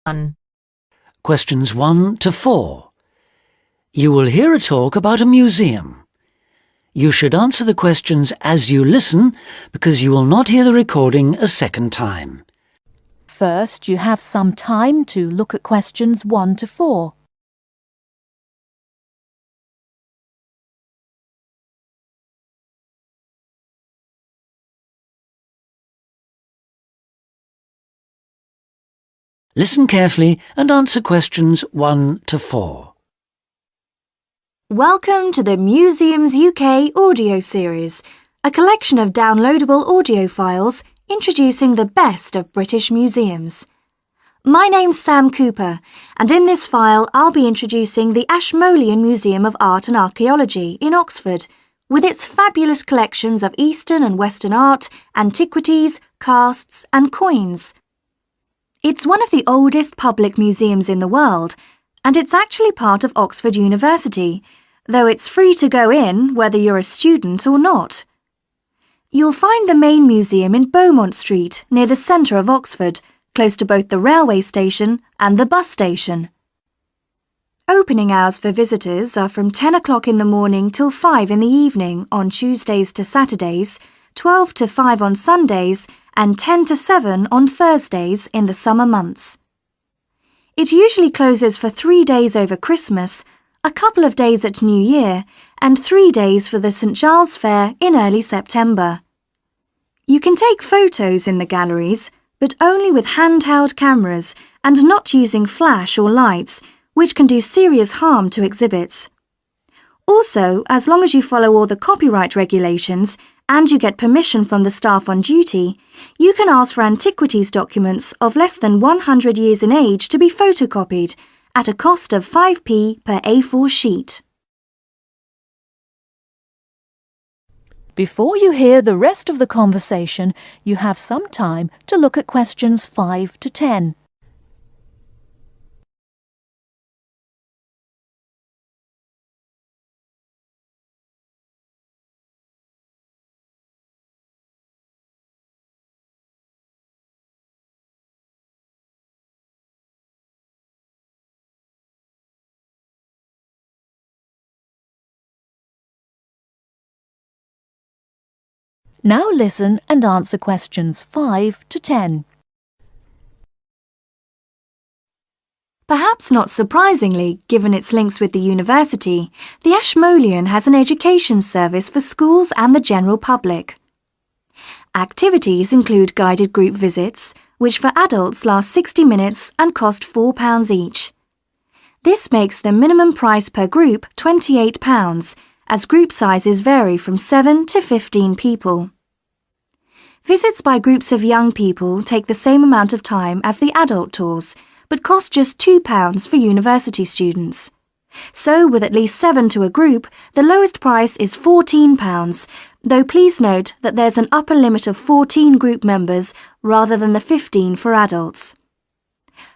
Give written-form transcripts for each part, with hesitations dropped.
1. Questions 1 to 4. You will hear a talk about a museum. You should answer the questions as you listen because you will not hear the recording a second time. First, you have some time to look at questions 1 to 4. Listen carefully and answer questions 1 to 4. Welcome to the Museums UK audio series, a collection of downloadable audio files introducing the best of British museums. My name's Sam Cooper, and in this file I'll be introducing the Ashmolean Museum of Art and Archaeology in Oxford, with its fabulous collections of Eastern and Western art, antiquities, casts and coins. It's one of the oldest public museums in the world, and it's actually part of Oxford University, though it's free to go in whether you're a student or not. You'll find the main museum in Beaumont Street, near the centre of Oxford, close to both the railway station and the bus station. Opening hours for visitors are from 10 o'clock in the morning till 5 in the evening on Tuesdays to Saturdays, 12 to 5 on Sundays, and 10 to 7 on Thursdays in the summer months. It usually closes for 3 days over Christmas, a couple of days at New Year, and 3 days for the St Giles Fair in early September. You can take photos in the galleries, but only with handheld cameras and not using flash or lights, which can do serious harm to exhibits. Also, as long as you follow all the copyright regulations and you get permission from the staff on duty, you can ask for antiquities documents of less than 100 years in age to be photocopied at a cost of 5p per A4 sheet. Before you hear the rest of the conversation, you have some time to look at questions 5 to 10. Now listen and answer questions 5 to 10. Perhaps not surprisingly, given its links with the university, the Ashmolean has an education service for schools and the general public. Activities include guided group visits, which for adults last 60 minutes and cost £4 each. This makes the minimum price per group £28, as group sizes vary from 7 to 15 people. Visits by groups of young people take the same amount of time as the adult tours, but cost just £2 for university students. So, with at least 7 to a group, the lowest price is £14, though please note that there's an upper limit of 14 group members rather than the 15 for adults.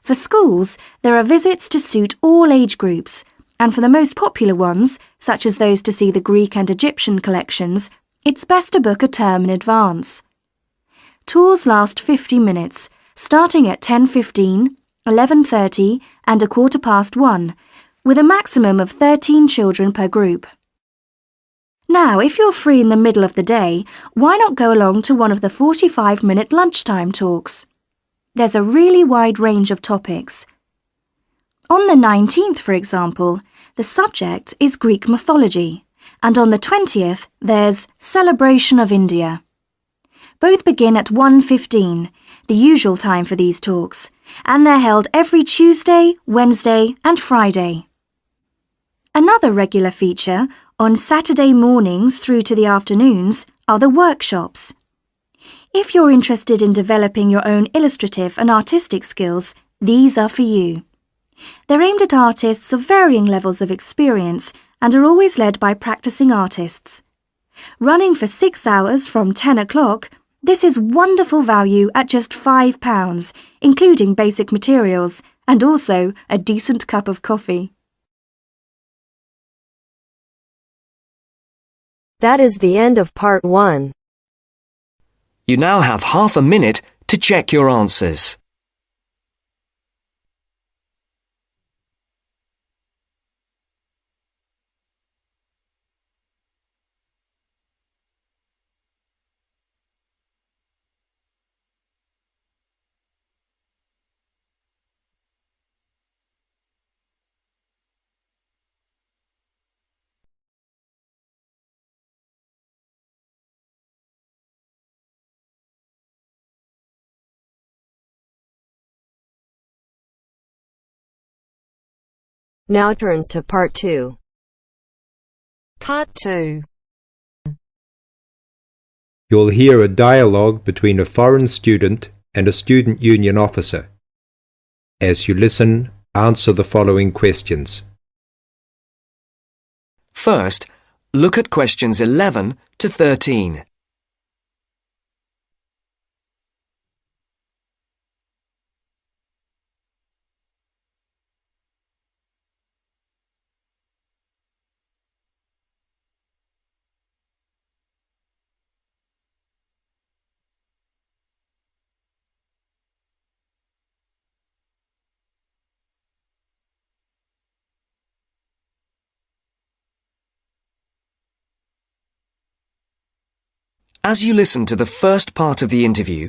For schools, there are visits to suit all age groups, and for the most popular ones, such as those to see the Greek and Egyptian collections, it's best to book a term in advance. Tours last 50 minutes, starting at 10:15, 11:30 and 1:15, with a maximum of 13 children per group. Now, if you're free in the middle of the day, why not go along to one of the 45-minute lunchtime talks? There's a really wide range of topics. On the 19th, for example, the subject is Greek mythology, and on the 20th, there's Celebration of India. Both begin at 1:15, the usual time for these talks, and they're held every Tuesday, Wednesday and Friday. Another regular feature, on Saturday mornings through to the afternoons, are the workshops. If you're interested in developing your own illustrative and artistic skills, these are for you. They're aimed at artists of varying levels of experience and are always led by practicing artists. Running for 6 hours from 10 o'clock, this is wonderful value at just £5, including basic materials, and also a decent cup of coffee. That is the end of part 1. You now have half a minute to check your answers. Now turns to Part 2. Part 2. You'll hear a dialogue between a foreign student and a student union officer. As you listen, answer the following questions. First, look at questions 11 to 13. As you listen to the first part of the interview,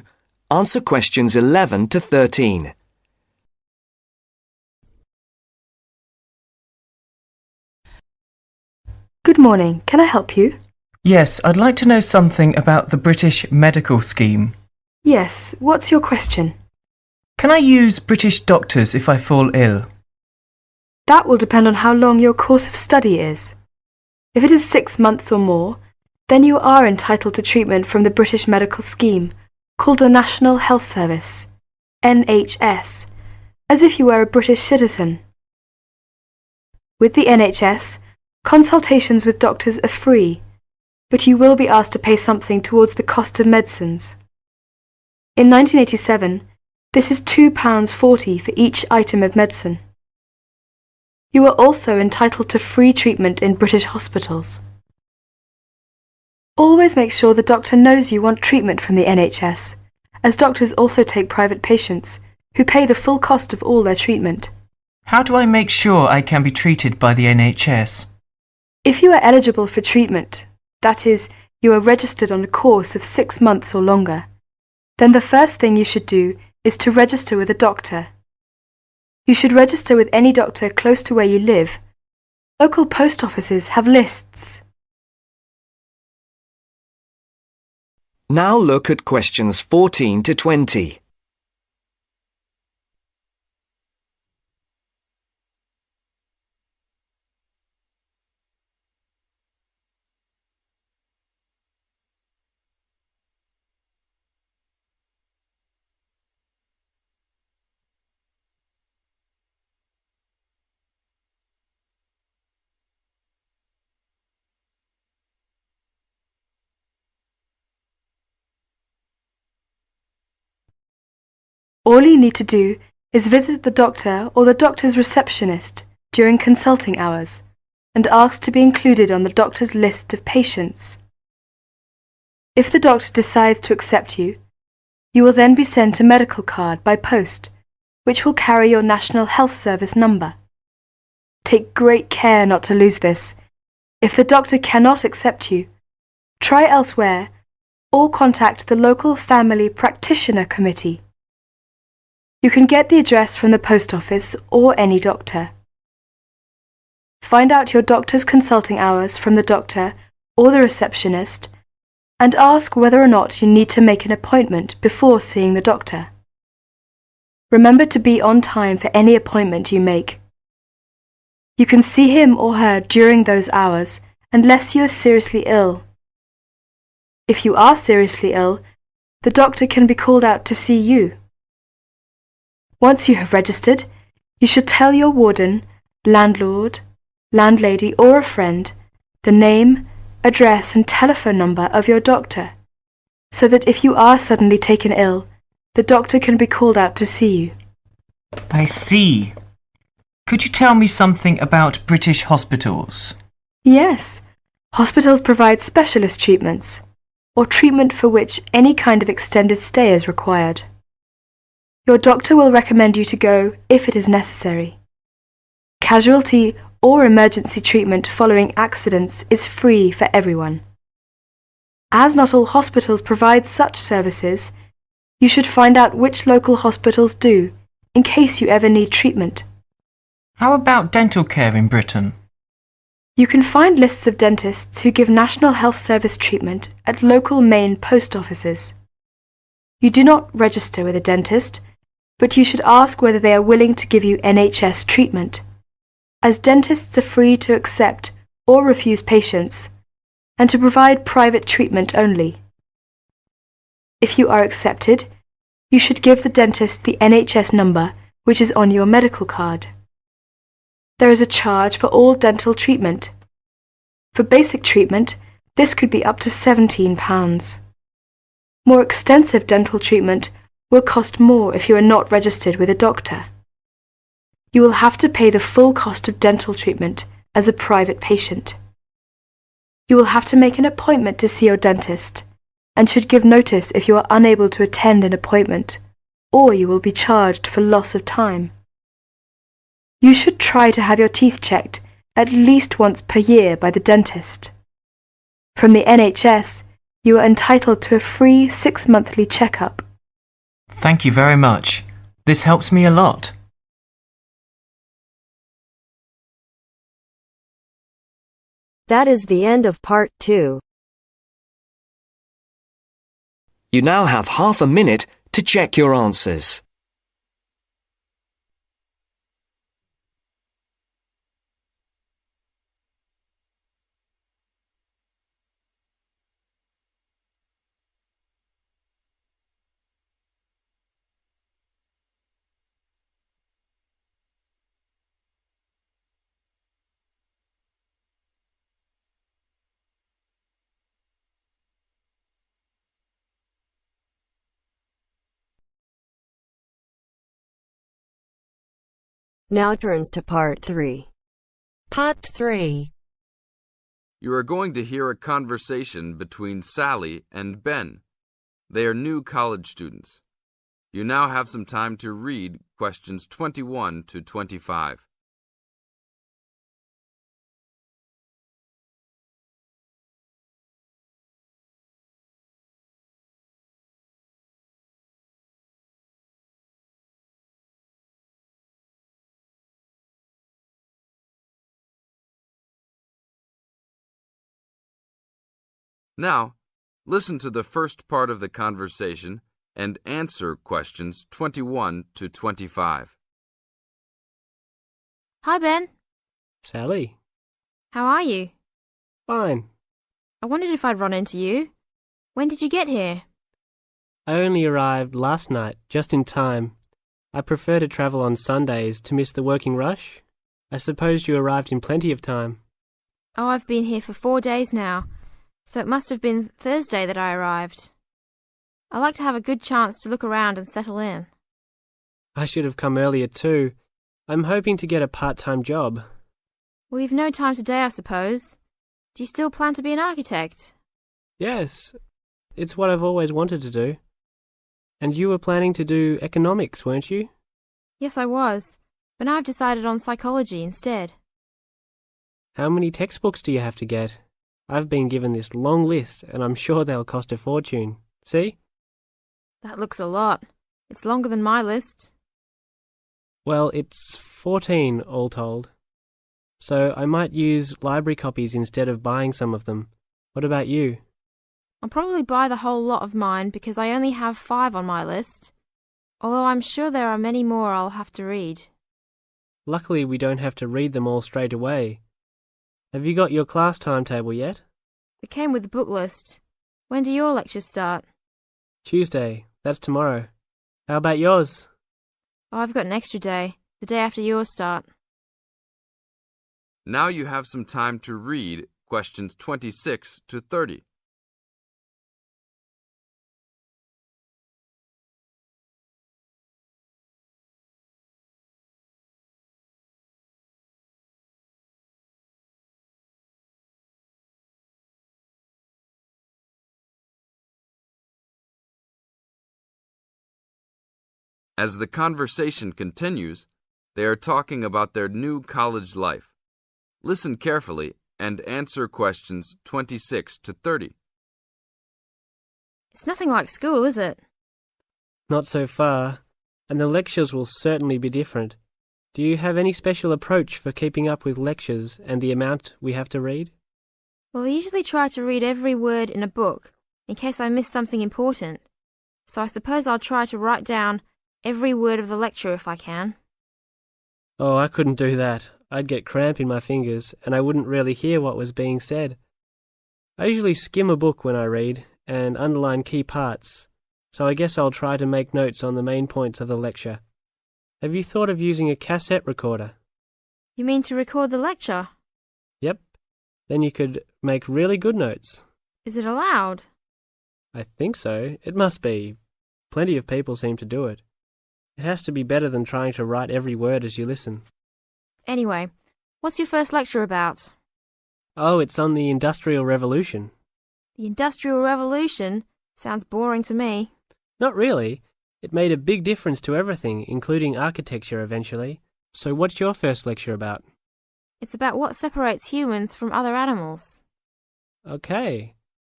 answer questions 11 to 13. Good morning. Can I help you? Yes, I'd like to know something about the British medical scheme. Yes. What's your question? Can I use British doctors if I fall ill? That will depend on how long your course of study is. If it is 6 months or more, then you are entitled to treatment from the British medical scheme, called the National Health Service, NHS, as if you were a British citizen. With the NHS, consultations with doctors are free, but you will be asked to pay something towards the cost of medicines. In 1987, this is £2.40 for each item of medicine. You are also entitled to free treatment in British hospitals. Always make sure the doctor knows you want treatment from the NHS, as doctors also take private patients, who pay the full cost of all their treatment. How do I make sure I can be treated by the NHS? If you are eligible for treatment, that is, you are registered on a course of 6 months or longer, then the first thing you should do is to register with a doctor. You should register with any doctor close to where you live. Local post offices have lists. Now look at questions 14 to 20. All you need to do is visit the doctor or the doctor's receptionist during consulting hours and ask to be included on the doctor's list of patients. If the doctor decides to accept you, you will then be sent a medical card by post, which will carry your National Health Service number. Take great care not to lose this. If the doctor cannot accept you, try elsewhere or contact the local family practitioner committee. You can get the address from the post office or any doctor. Find out your doctor's consulting hours from the doctor or the receptionist and ask whether or not you need to make an appointment before seeing the doctor. Remember to be on time for any appointment you make. You can see him or her during those hours unless you are seriously ill. If you are seriously ill, the doctor can be called out to see you. Once you have registered, you should tell your warden, landlord, landlady or a friend the name, address and telephone number of your doctor, so that if you are suddenly taken ill, the doctor can be called out to see you. I see. Could you tell me something about British hospitals? Yes, hospitals provide specialist treatments, or treatment for which any kind of extended stay is required. Your doctor will recommend you to go if it is necessary. Casualty or emergency treatment following accidents is free for everyone. As not all hospitals provide such services, you should find out which local hospitals do, in case you ever need treatment. How about dental care in Britain? You can find lists of dentists who give National Health Service treatment at local main post offices. You do not register with a dentist, but you should ask whether they are willing to give you NHS treatment, as dentists are free to accept or refuse patients, and to provide private treatment only. If you are accepted, you should give the dentist the NHS number which is on your medical card. There is a charge for all dental treatment. For basic treatment, this could be up to £17. More extensive dental treatment will cost more if you are not registered with a doctor. You will have to pay the full cost of dental treatment as a private patient. You will have to make an appointment to see your dentist and should give notice if you are unable to attend an appointment, or you will be charged for loss of time. You should try to have your teeth checked at least once per year by the dentist. From the NHS, you are entitled to a free 6-monthly checkup. Thank you very much. This helps me a lot. That is the end of part 2. You now have half a minute to check your answers. Now turns to part 3. Part 3. You are going to hear a conversation between Sally and Ben. They are new college students. You now have some time to read questions 21 to 25. Now, listen to the first part of the conversation and answer questions 21 to 25. Hi, Ben. Sally. How are you? Fine. I wondered if I'd run into you. When did you get here? I only arrived last night, just in time. I prefer to travel on Sundays to miss the working rush. I suppose you arrived in plenty of time. Oh, I've been here for 4 days now, so it must have been Thursday that I arrived. I like to have a good chance to look around and settle in. I should have come earlier too. I'm hoping to get a part-time job. Well, you've no time today, I suppose. Do you still plan to be an architect? Yes, it's what I've always wanted to do. And you were planning to do economics, weren't you? Yes, I was, but now I've decided on psychology instead. How many textbooks do you have to get? I've been given this long list, and I'm sure they'll cost a fortune. See? That looks a lot. It's longer than my list. Well, it's 14 all told. So I might use library copies instead of buying some of them. What about you? I'll probably buy the whole lot of mine because I only have 5 on my list, although I'm sure there are many more I'll have to read. Luckily, we don't have to read them all straight away. Have you got your class timetable yet? It came with the book list. When do your lectures start? Tuesday. That's tomorrow. How about yours? Oh, I've got an extra day, the day after yours start. Now you have some time to read questions 26 to 30. As the conversation continues, they are talking about their new college life. Listen carefully and answer questions 26 to 30. It's nothing like school, is it? Not so far, and the lectures will certainly be different. Do you have any special approach for keeping up with lectures and the amount we have to read? Well, I usually try to read every word in a book, in case I miss something important. So I suppose I'll try to write down every word of the lecture if I can. Oh, I couldn't do that. I'd get cramp in my fingers and I wouldn't really hear what was being said. I usually skim a book when I read and underline key parts, so I guess I'll try to make notes on the main points of the lecture. Have you thought of using a cassette recorder? You mean to record the lecture? Yep. Then you could make really good notes. Is it allowed? I think so. It must be. Plenty of people seem to do it. It has to be better than trying to write every word as you listen. Anyway, what's your first lecture about? Oh, it's on the Industrial Revolution. The Industrial Revolution? Sounds boring to me. Not really. It made a big difference to everything, including architecture eventually. So what's your first lecture about? It's about what separates humans from other animals. Okay.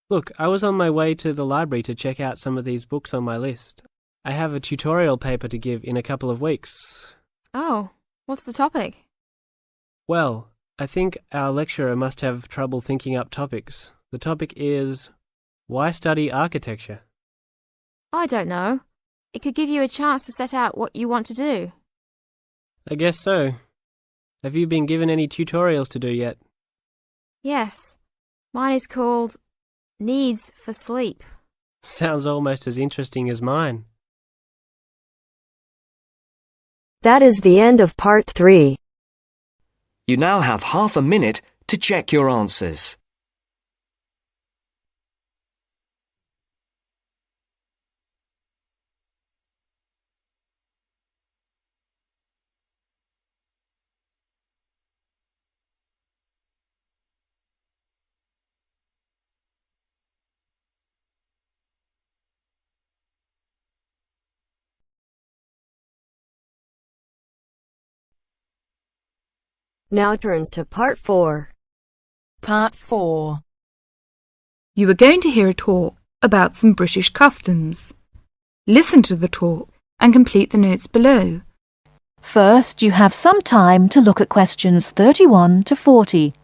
Look, I was on my way to the library to check out some of these books on my list. I have a tutorial paper to give in a couple of weeks. Oh, what's the topic? Well, I think our lecturer must have trouble thinking up topics. The topic is, why study architecture? I don't know. It could give you a chance to set out what you want to do. I guess so. Have you been given any tutorials to do yet? Yes. Mine is called Needs for Sleep. Sounds almost as interesting as mine. That is the end of part 3. You now have half a minute to check your answers. Now turns to part 4. Part 4. You are going to hear a talk about some British customs. Listen to the talk and complete the notes below. First, you have some time to look at questions 31 to 40.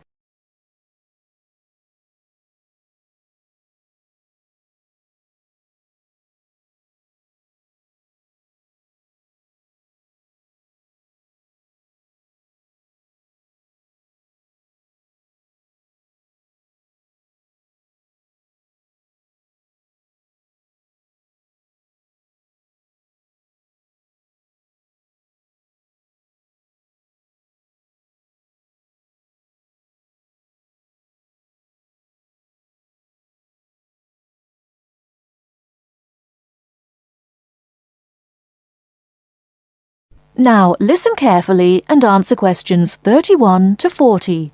Now listen carefully and answer questions 31 to 40.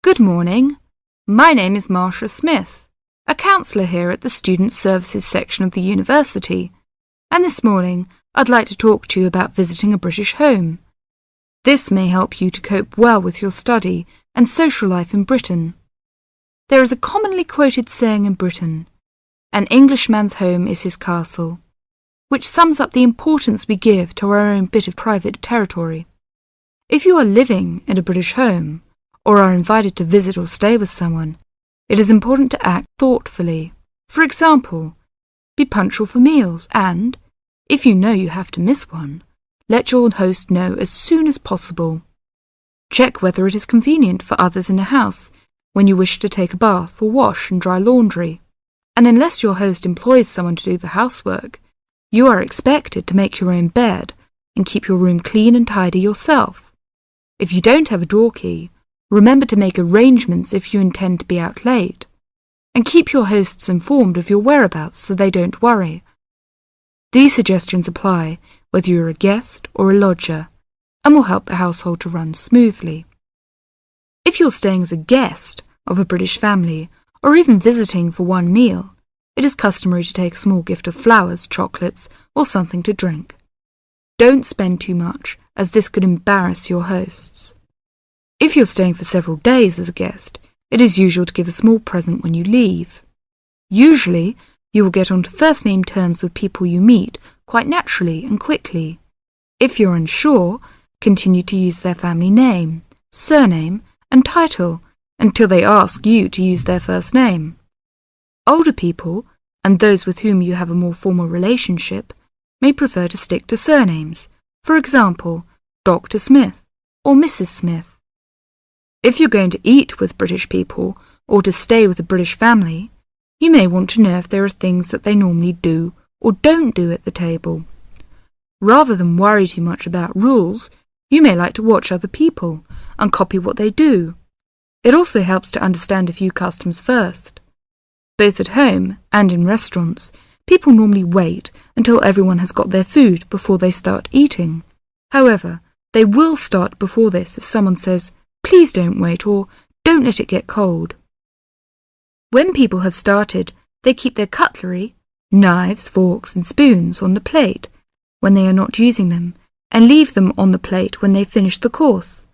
Good morning. My name is Marsha Smith, a counsellor here at the Student Services section of the university, and this morning I'd like to talk to you about visiting a British home. This may help you to cope well with your study and social life in Britain. There is a commonly quoted saying in Britain, "An Englishman's home is his castle," which sums up the importance we give to our own bit of private territory. If you are living in a British home, or are invited to visit or stay with someone, it is important to act thoughtfully. For example, be punctual for meals and, if you know you have to miss one, let your host know as soon as possible. Check whether it is convenient for others in the house when you wish to take a bath or wash and dry laundry. And unless your host employs someone to do the housework, you are expected to make your own bed and keep your room clean and tidy yourself. If you don't have a door key, remember to make arrangements if you intend to be out late, and keep your hosts informed of your whereabouts so they don't worry. These suggestions apply whether you're a guest or a lodger, and will help the household to run smoothly. If you're staying as a guest of a British family, or even visiting for one meal, it is customary to take a small gift of flowers, chocolates, or something to drink. Don't spend too much, as this could embarrass your hosts. If you're staying for several days as a guest, it is usual to give a small present when you leave. Usually, you will get onto first-name terms with people you meet quite naturally and quickly. If you're unsure, continue to use their family name, surname, and title until they ask you to use their first name. Older people, and those with whom you have a more formal relationship, may prefer to stick to surnames, for example, Dr. Smith or Mrs. Smith. If you're going to eat with British people or to stay with a British family, you may want to know if there are things that they normally do or don't do at the table. Rather than worry too much about rules, you may like to watch other people and copy what they do. It also helps to understand a few customs first. Both at home and in restaurants, people normally wait until everyone has got their food before they start eating. However, they will start before this if someone says, "Please don't wait," or "Don't let it get cold." When people have started, they keep their cutlery, knives, forks and spoons on the plate when they are not using them, and leave them on the plate when they finish the course.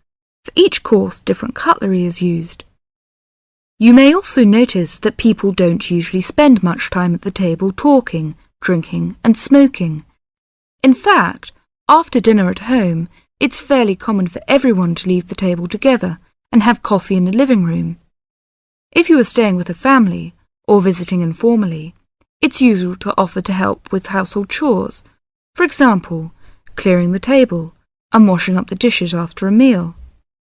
For each course, different cutlery is used. You may also notice that people don't usually spend much time at the table talking, drinking and smoking. In fact, after dinner at home, it's fairly common for everyone to leave the table together and have coffee in the living room. If you are staying with a family or visiting informally, it's usual to offer to help with household chores, for example, clearing the table and washing up the dishes after a meal.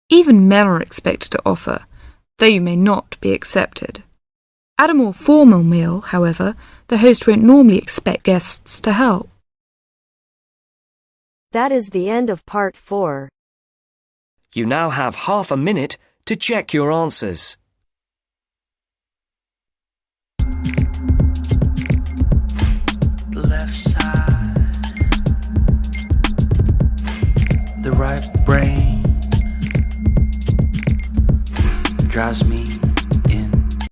Even men are expected to offer, though you may not be accepted. At a more formal meal, however, the host won't normally expect guests to help. That is the end of part 4. You now have half a minute to check your answers. The left side, the right brain.